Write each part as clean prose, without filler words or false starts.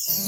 Wanted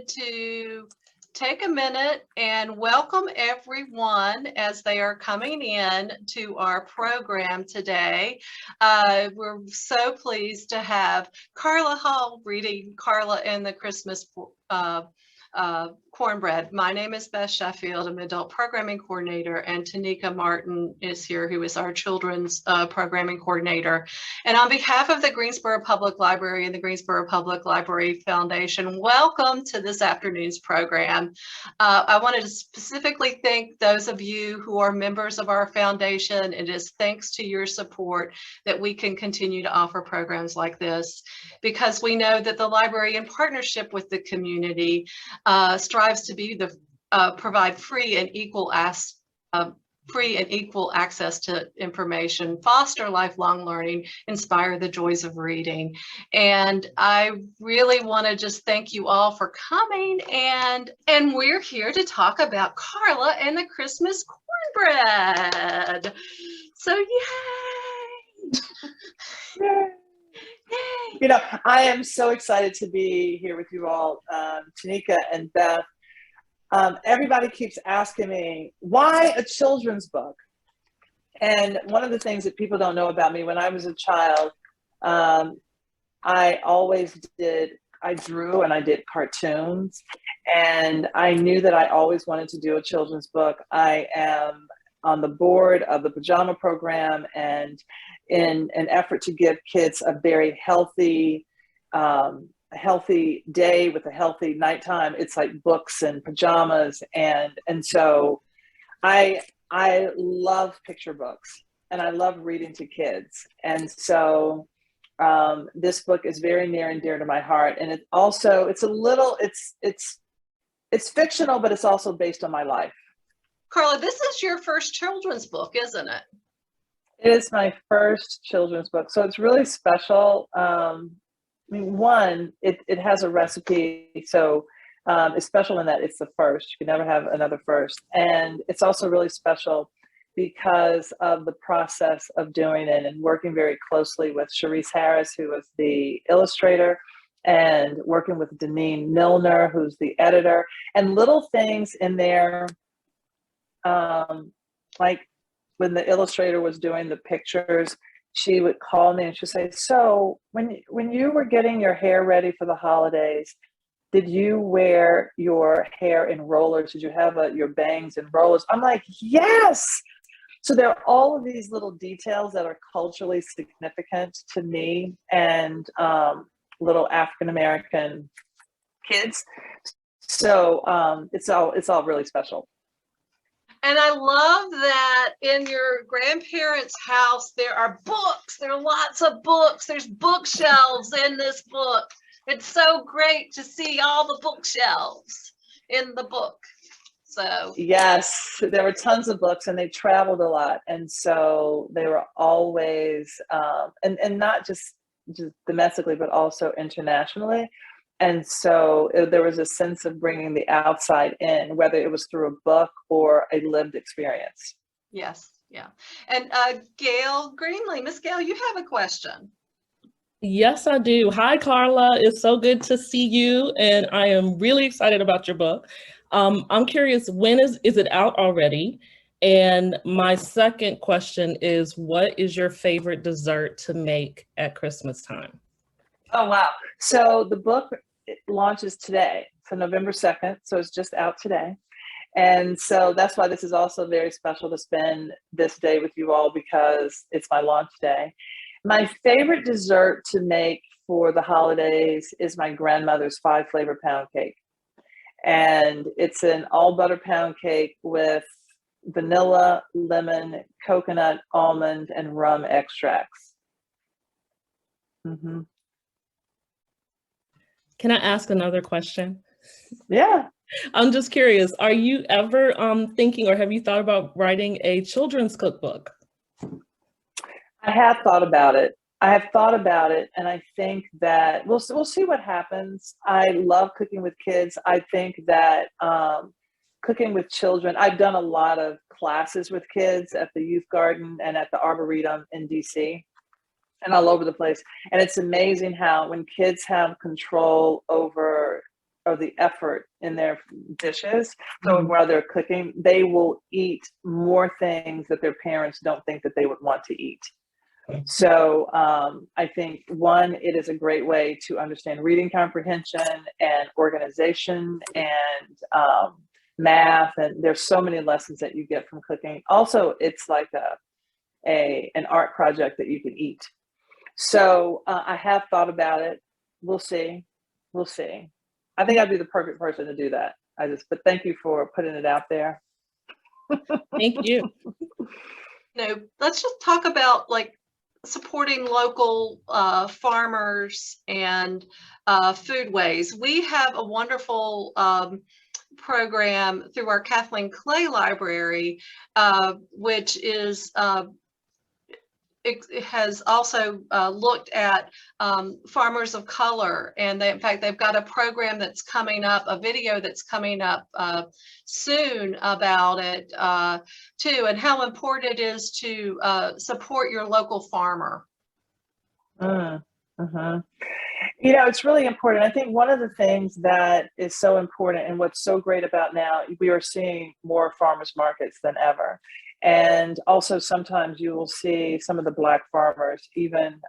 to take a minute and welcome everyone as they are coming in to our program today. We're so pleased to have Carla Hall reading Carla and the Christmas Cornbread. My name is Beth Sheffield. I'm Adult Programming Coordinator, and Tanika Martin is here, who is our Children's Programming Coordinator. And on behalf of the Greensboro Public Library and the Greensboro Public Library Foundation, welcome to this afternoon's program. I wanted to specifically thank those of you who are members of our foundation. It is thanks to your support that we can continue to offer programs like this, because we know that the library, in partnership with the community, strives to be provide free and equal access to information, foster lifelong learning, inspire the joys of reading. And I really want to just thank you all for coming. And we're here to talk about Carla and the Christmas Cornbread. So yay! Yay! You know, I am so excited to be here with you all, Tanika and Beth. Everybody keeps asking me, why a children's book? And one of the things that people don't know about me, when I was a child, I drew and I did cartoons, and I knew that I always wanted to do a children's book. I am on the board of the pajama program, and in an effort to give kids a very healthy day with a healthy nighttime, it's like books and pajamas, and so I love picture books, and I love reading to kids, and so this book is very near and dear to my heart. And it's fictional, but it's also based on my life. Carla, this is your first children's book, isn't it? It is my first children's book, so it's really special. I mean, one, it has a recipe, so it's special in that it's the first. You can never have another first. And it's also really special because of the process of doing it and working very closely with Sharice Harris, who was the illustrator, and working with Deneen Milner, who's the editor, and little things in there, like when the illustrator was doing the pictures, she would call me and she'd say, so when you were getting your hair ready for the holidays, did you wear your hair in rollers? Did you have your bangs in rollers? I'm like, yes. So there are all of these little details that are culturally significant to me and little African-American kids. So it's all really special. And I love that in your grandparents' house, there are books. There are lots of books. There's bookshelves in this book. It's so great to see all the bookshelves in the book. So yes, there were tons of books, and they traveled a lot. And so they were always, and not just domestically, but also internationally. And so there was a sense of bringing the outside in, whether it was through a book or a lived experience. Yes, yeah. And Gail Greenlee, Miss Gail, you have a question. Yes, I do. Hi, Carla. It's so good to see you, and I am really excited about your book. I'm curious, when is it out already? And my second question is, what is your favorite dessert to make at Christmas time? Oh, wow. So the book launches today, so November 2nd. So it's just out today. And so that's why this is also very special to spend this day with you all, because it's my launch day. My favorite dessert to make for the holidays is my grandmother's 5-flavor pound cake. And it's an all butter pound cake with vanilla, lemon, coconut, almond, and rum extracts. Mm-hmm. Can I ask another question? Yeah. I'm just curious, are you ever thinking, or have you thought about writing a children's cookbook? I have thought about it. And I think that we'll see what happens. I love cooking with kids. I think that cooking with children, I've done a lot of classes with kids at the youth garden and at the Arboretum in DC and all over the place. And it's amazing how when kids have control over the effort in their dishes, so while they're cooking, they will eat more things that their parents don't think that they would want to eat. So I think, one, it is a great way to understand reading comprehension and organization and math. And there's so many lessons that you get from cooking. Also, it's like an art project that you can eat. So I have thought about it. We'll see. I think I'd be the perfect person to do that. But thank you for putting it out there. Thank you. Let's just talk about supporting local farmers and foodways. We have a wonderful program through our Kathleen Clay Library, which is it has also looked at farmers of color, and in fact they've got a program that's coming up, a video that's coming up soon about it too, and how important it is to support your local farmer. It's really important. I think one of the things that is so important and what's so great about now, we are seeing more farmers markets than ever. And also sometimes you will see some of the Black farmers even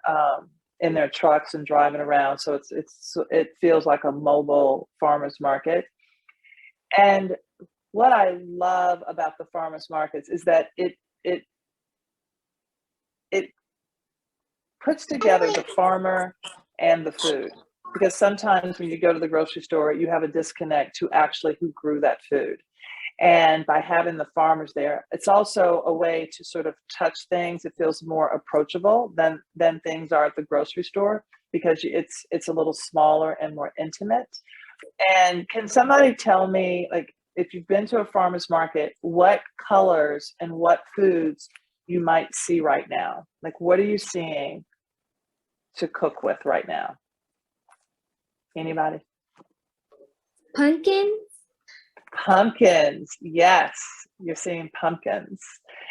in their trucks and driving around. So it feels like a mobile farmers market. And what I love about the farmers markets is that it puts together the farmer and the food. Because sometimes when you go to the grocery store, you have a disconnect to actually who grew that food. And by having the farmers there, it's also a way to sort of touch things. It feels more approachable than things are at the grocery store, because it's a little smaller and more intimate. And can somebody tell me, if you've been to a farmer's market, what colors and what foods you might see right now? What are you seeing to cook with right now? Anybody? Pumpkins, yes, you're seeing pumpkins.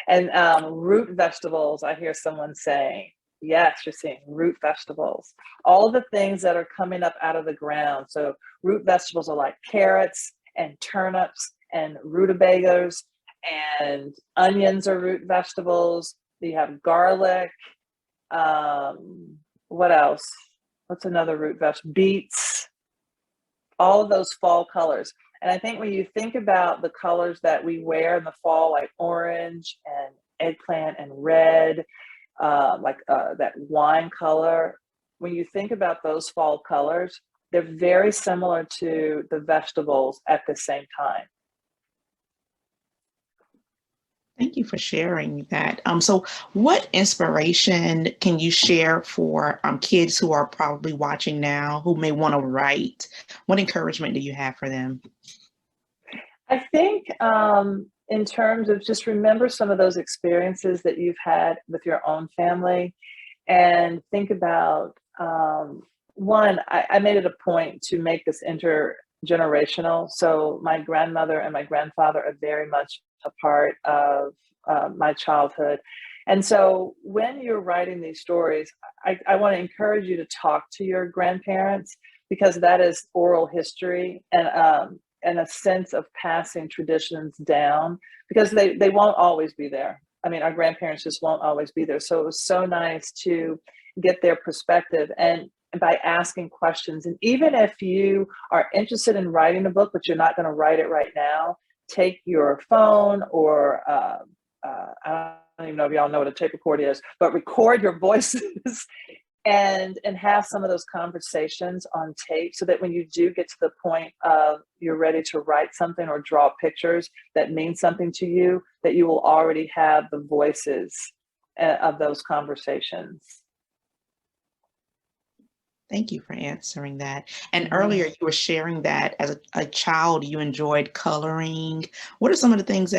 And root vegetables, I hear someone saying. Yes, you're seeing root vegetables. All of the things that are coming up out of the ground. So root vegetables are like carrots and turnips and rutabagas, and onions are root vegetables. You have garlic. What else? What's another root vegetable? Beets. All of those fall colors. And I think when you think about the colors that we wear in the fall, like orange and eggplant and red, that wine color, when you think about those fall colors, they're very similar to the vegetables at the same time. Thank you for sharing that. So what inspiration can you share for kids who are probably watching now, who may want to write? What encouragement do you have for them? I think in terms of just remember some of those experiences that you've had with your own family, and think about, one, I made it a point to make this intergenerational. So my grandmother and my grandfather are very much a part of my childhood. And so when you're writing these stories, I want to encourage you to talk to your grandparents, because that is oral history and a sense of passing traditions down, because they won't always be there. I mean, our grandparents just won't always be there. So it was so nice to get their perspective, and by asking questions. And even if you are interested in writing a book, but you're not going to write it right now, take your phone or I don't even know if y'all know what a tape recorder is, but record your voices and have some of those conversations on tape, so that when you do get to the point of you're ready to write something or draw pictures that mean something to you, that you will already have the voices of those conversations. Thank you for answering that. And earlier you were sharing that as a child you enjoyed coloring. What are some of the things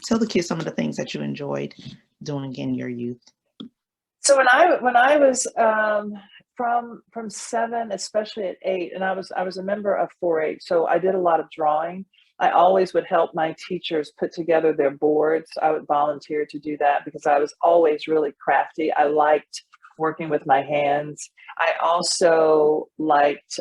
tell the kids some of the things that you enjoyed doing in your youth? So when I was from 7, especially at 8, and I was a member of 4-H, so I did a lot of drawing. I always would help my teachers put together their boards. I would volunteer to do that because I was always really crafty. I liked working with my hands. I also liked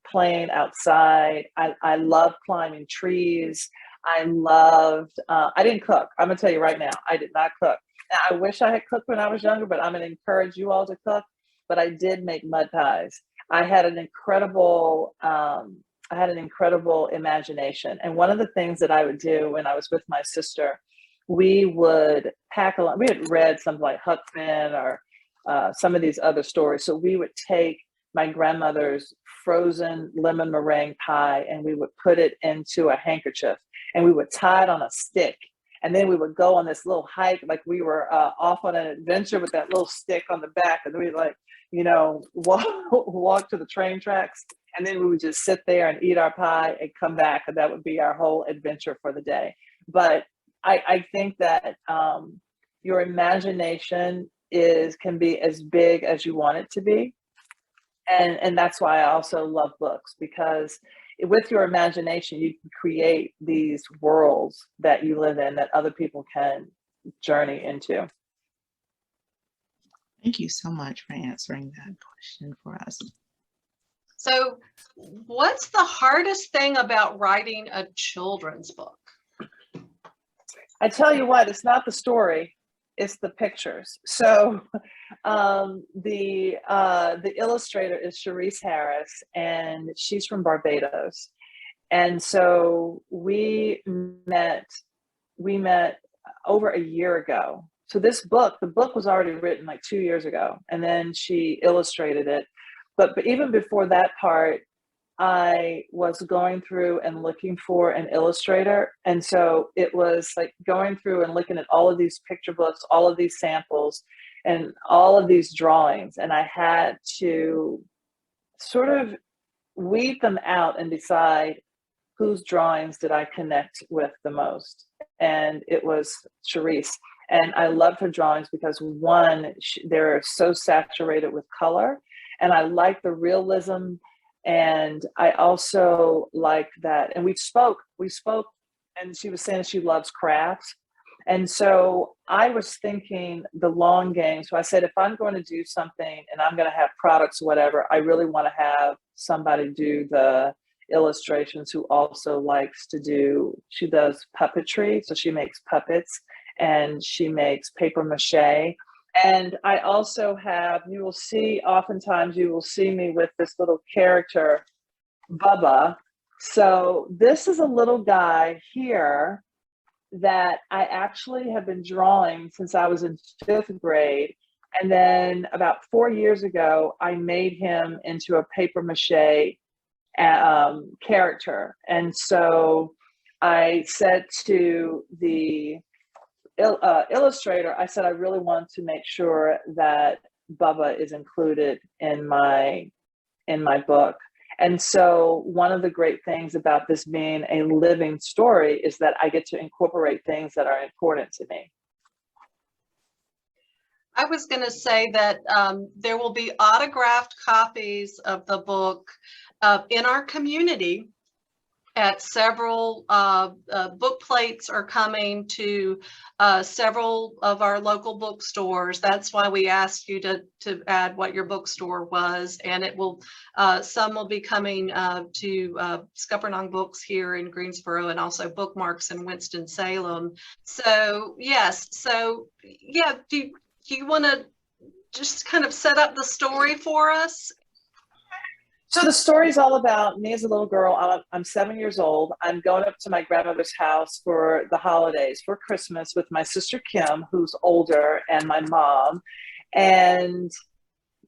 playing outside. I loved climbing trees. I didn't cook. I'm gonna tell you right now, I did not cook. Now, I wish I had cooked when I was younger, but I'm gonna encourage you all to cook. But I did make mud pies. I had an incredible imagination. And one of the things that I would do when I was with my sister, we would we had read something like Huck Finn or some of these other stories. So we would take my grandmother's frozen lemon meringue pie and we would put it into a handkerchief and we would tie it on a stick. And then we would go on this little hike, like we were off on an adventure with that little stick on the back. And we'd walk to the train tracks. And then we would just sit there and eat our pie and come back. And that would be our whole adventure for the day. But I think that your imagination can be as big as you want it to be. And that's why I also love books, because with your imagination, you can create these worlds that you live in that other people can journey into. Thank you so much for answering that question for us. So what's the hardest thing about writing a children's book? I tell you what, it's not the story, it's the pictures. So the illustrator is Cherise Harris, and she's from Barbados. And so we met over a year ago. So the book was already written like 2 years ago, and then she illustrated it. But even before that part, I was going through and looking for an illustrator. And so it was like going through and looking at all of these picture books, all of these samples, and all of these drawings. And I had to sort of weed them out and decide whose drawings did I connect with the most. And it was Cherise. And I loved her drawings because, one, they're so saturated with color. And I like the realism. And I also like that. And we spoke, and she was saying she loves crafts. And so I was thinking the long game. So I said, if I'm going to do something and I'm going to have products, whatever, I really want to have somebody do the illustrations who also likes to she does puppetry. So she makes puppets and she makes paper mache. And I also have, oftentimes you will see me with this little character, Bubba. So this is a little guy here that I actually have been drawing since I was in 5th grade. And then about 4 years ago, I made him into a paper mache character. And so I said to the illustrator, I said, I really want to make sure that Bubba is included in my book. And so one of the great things about this being a living story is that I get to incorporate things that are important to me. I was going to say that there will be autographed copies of the book in our community. At several book plates are coming to several of our local bookstores. That's why we asked you to add what your bookstore was, and it will. Some will be coming to Scuppernong Books here in Greensboro, and also Bookmarks in Winston-Salem. So yes, yeah. Do you want to just kind of set up the story for us? So the story is all about me as a little girl. I'm 7 years old. I'm going up to my grandmother's house for the holidays, for Christmas, with my sister Kim, who's older, and my mom. And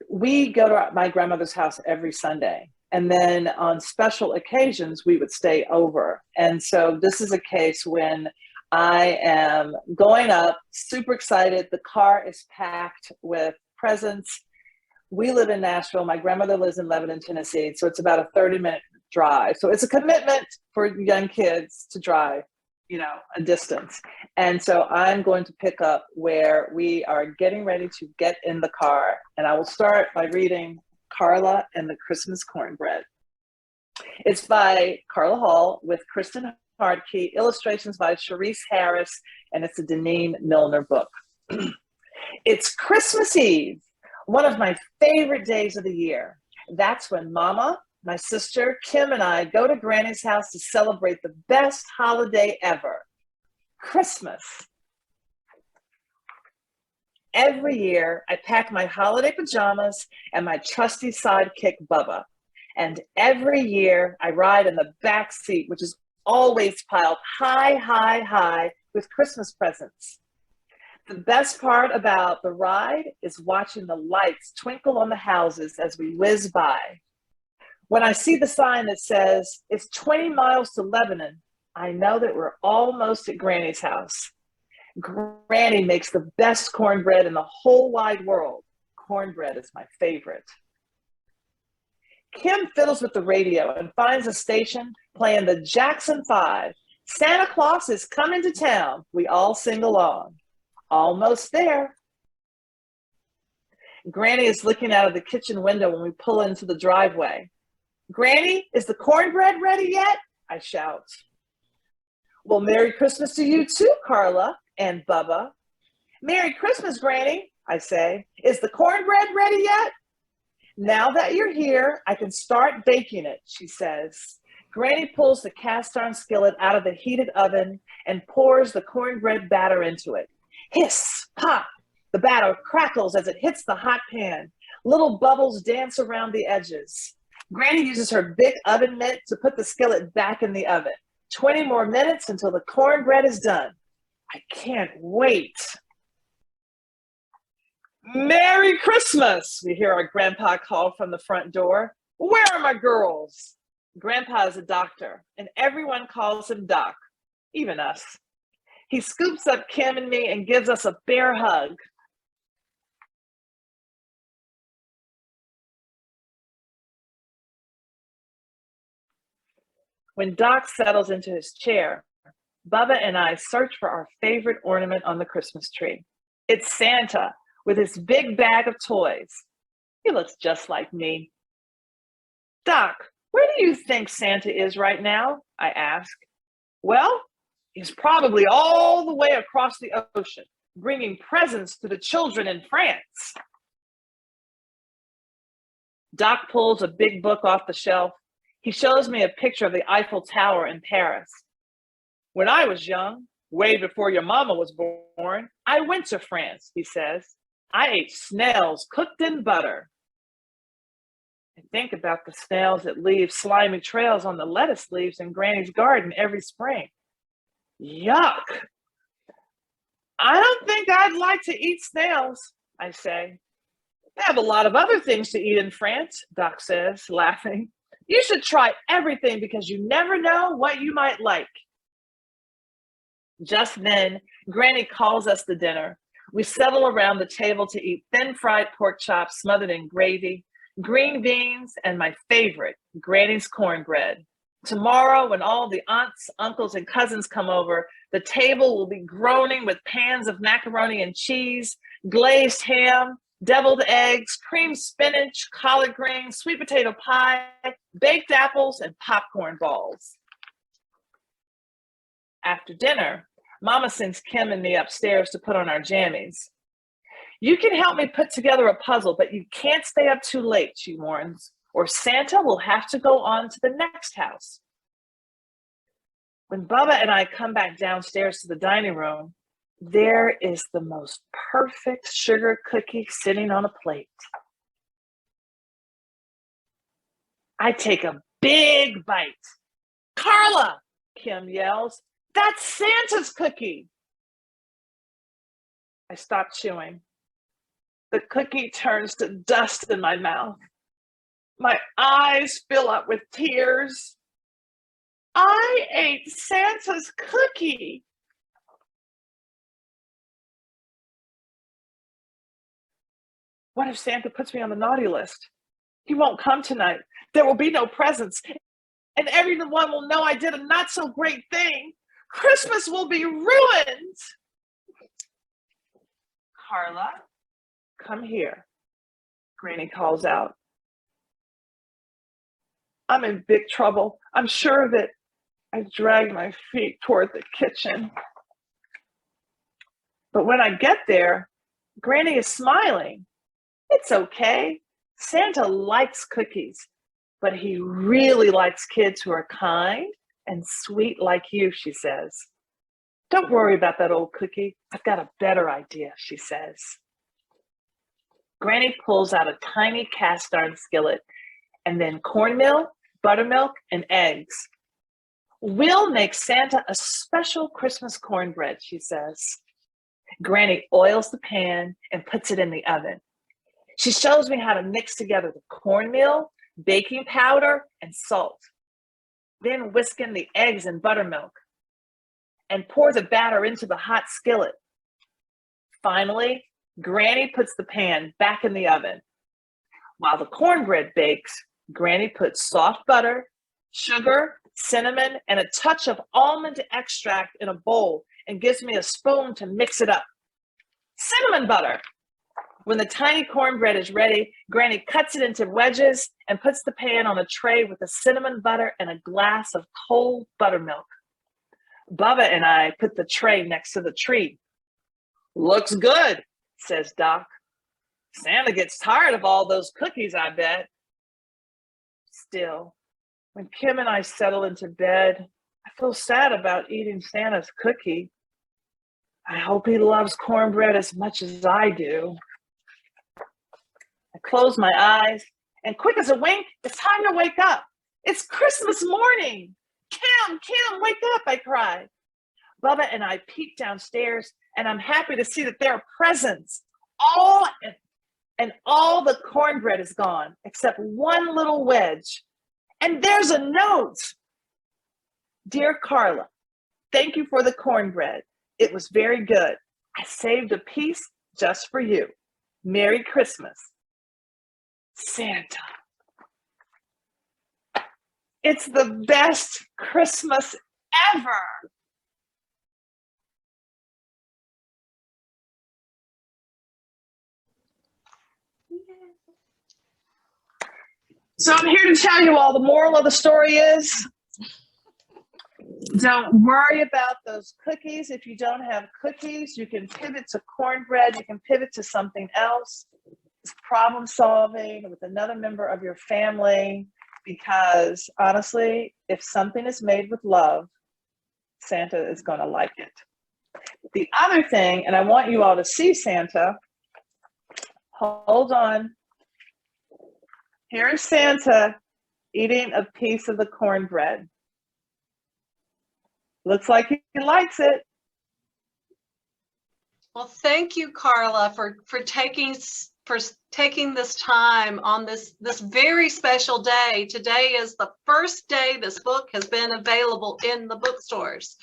we go to my grandmother's house every Sunday. And then on special occasions, we would stay over. And so this is a case when I am going up, super excited. The car is packed with presents. We live in Nashville. My grandmother lives in Lebanon, Tennessee. So it's about a 30-minute drive. So it's a commitment for young kids to drive, a distance. And so I'm going to pick up where we are getting ready to get in the car. And I will start by reading Carla and the Christmas Cornbread. It's by Carla Hall with Kristen Hardkey, illustrations by Sharice Harris, and it's a Deneen Milner book. It's Christmas Eve, one of my favorite days of the year. That's when Mama, my sister, Kim, and I go to Granny's house to celebrate the best holiday ever, Christmas. Every year, I pack my holiday pajamas and my trusty sidekick, Bubba. And every year, I ride in the back seat, which is always piled high, high, high with Christmas presents. The best part about the ride is watching the lights twinkle on the houses as we whiz by. When I see the sign that says, it's 20 miles to Lebanon, I know that we're almost at Granny's house. Granny makes the best cornbread in the whole wide world. Cornbread is my favorite. Kim fiddles with the radio and finds a station playing the Jackson 5. Santa Claus is coming to town. We all sing along. Almost there. Granny is looking out of the kitchen window when we pull into the driveway. Granny, is the cornbread ready yet? I shout. Well, Merry Christmas to you too, Carla and Bubba. Merry Christmas, Granny, I say. Is the cornbread ready yet? Now that you're here, I can start baking it, she says. Granny pulls the cast iron skillet out of the heated oven and pours the cornbread batter into it. Hiss, pop, the batter crackles as it hits the hot pan. Little bubbles dance around the edges. Granny uses her big oven mitt to put the skillet back in the oven. 20 more minutes until the cornbread is done. I can't wait. Merry Christmas, we hear our grandpa call from the front door. Where are my girls? Grandpa is a doctor, and everyone calls him Doc, even us. He scoops up Kim and me and gives us a bear hug. When Doc settles into his chair, Bubba and I search for our favorite ornament on the Christmas tree. It's Santa with his big bag of toys. He looks just like me. Doc, where do you think Santa is right now? I ask. Well, he's probably all the way across the ocean, bringing presents to the children in France. Doc pulls a big book off the shelf. He shows me a picture of the Eiffel Tower in Paris. When I was young, way before your mama was born, I went to France, he says. I ate snails cooked in butter. I think about the snails that leave slimy trails on the lettuce leaves in Granny's garden every spring. Yuck. I don't think I'd like to eat snails, I say. They have a lot of other things to eat in France, Doc says, laughing. You should try everything because you never know what you might like. Just then, Granny calls us to dinner. We settle around the table to eat thin fried pork chops smothered in gravy, green beans, and my favorite, Granny's cornbread. Tomorrow, when all the aunts, uncles, and cousins come over, the table will be groaning with pans of macaroni and cheese, glazed ham, deviled eggs, creamed spinach, collard greens, sweet potato pie, baked apples, and popcorn balls. After dinner, Mama sends Kim and me upstairs to put on our jammies. You can help me put together a puzzle, but you can't stay up too late, she warns, or Santa will have to go on to the next house. When Bubba and I come back downstairs to the dining room, there is the most perfect sugar cookie sitting on a plate. I take a big bite. Carla, Kim yells, that's Santa's cookie. I stop chewing. The cookie turns to dust in my mouth. My eyes fill up with tears. I ate Santa's cookie. What if Santa puts me on the naughty list? He won't come tonight. There will be no presents. And everyone will know I did a not so great thing. Christmas will be ruined. Carla, come here, Granny calls out. I'm in big trouble. I'm sure of it. I drag my feet toward the kitchen. But when I get there, Granny is smiling. It's okay. Santa likes cookies, but he really likes kids who are kind and sweet like you, she says. Don't worry about that old cookie. I've got a better idea, she says. Granny pulls out a tiny cast iron skillet and then cornmeal, buttermilk, and eggs. We'll make Santa a special Christmas cornbread, she says. Granny oils the pan and puts it in the oven. She shows me how to mix together the cornmeal, baking powder, and salt. Then whisk in the eggs and buttermilk and pour the batter into the hot skillet. Finally, Granny puts the pan back in the oven. While the cornbread bakes, Granny puts soft butter, sugar, cinnamon, and a touch of almond extract in a bowl and gives me a spoon to mix it up. Cinnamon butter. When the tiny cornbread is ready, Granny cuts it into wedges and puts the pan on a tray with the cinnamon butter and a glass of cold buttermilk. Bubba and I put the tray next to the tree. Looks good, says Doc. Santa gets tired of all those cookies, I bet. Still, when Kim and I settle into bed, I feel sad about eating Santa's cookie. I hope he loves cornbread as much as I do. I close my eyes, and quick as a wink, it's time to wake up. It's Christmas morning. Kim, wake up, I cry. Bubba and I peek downstairs, and I'm happy to see that there are presents. All the cornbread is gone, except one little wedge. And there's a note. Dear Carla, thank you for the cornbread. It was very good. I saved a piece just for you. Merry Christmas. Santa. It's the best Christmas ever. So I'm here to tell you all the moral of the story is, don't worry about those cookies. If you don't have cookies, you can pivot to cornbread. You can pivot to something else. It's problem solving with another member of your family, because honestly, if something is made with love, Santa is going to like it. The other thing, and I want you all to see Santa. Hold on. Here's Santa eating a piece of the cornbread. Looks like he likes it. Well, thank you, Carla, for taking this time on this very special day. Today is the first day this book has been available in the bookstores.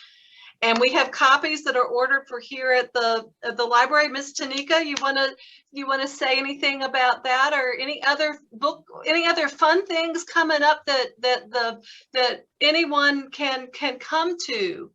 And we have copies that are ordered for here at the library. Miss Tanika, you wanna say anything about that, or any other fun things coming up that anyone can come to?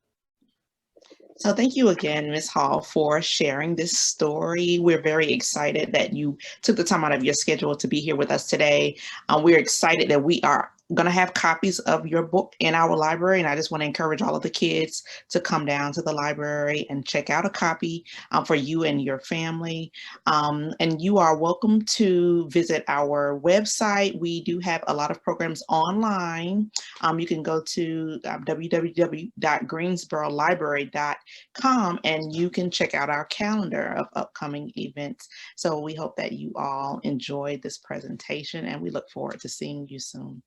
So thank you again, Ms. Hall, for sharing this story. We're very excited that you took the time out of your schedule to be here with us today. We're excited that we are going to have copies of your book in our library, and I just want to encourage all of the kids to come down to the library and check out a copy for you and your family. And you are welcome to visit our website. We do have a lot of programs online. You can go to www.greensborolibrary.com and you can check out our calendar of upcoming events. So we hope that you all enjoyed this presentation, and we look forward to seeing you soon.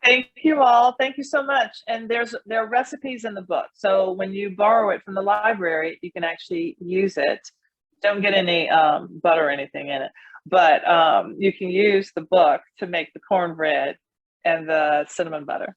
Thank you all. Thank you so much. And there are recipes in the book. So when you borrow it from the library, you can actually use it. Don't get any butter or anything in it, but you can use the book to make the cornbread and the cinnamon butter.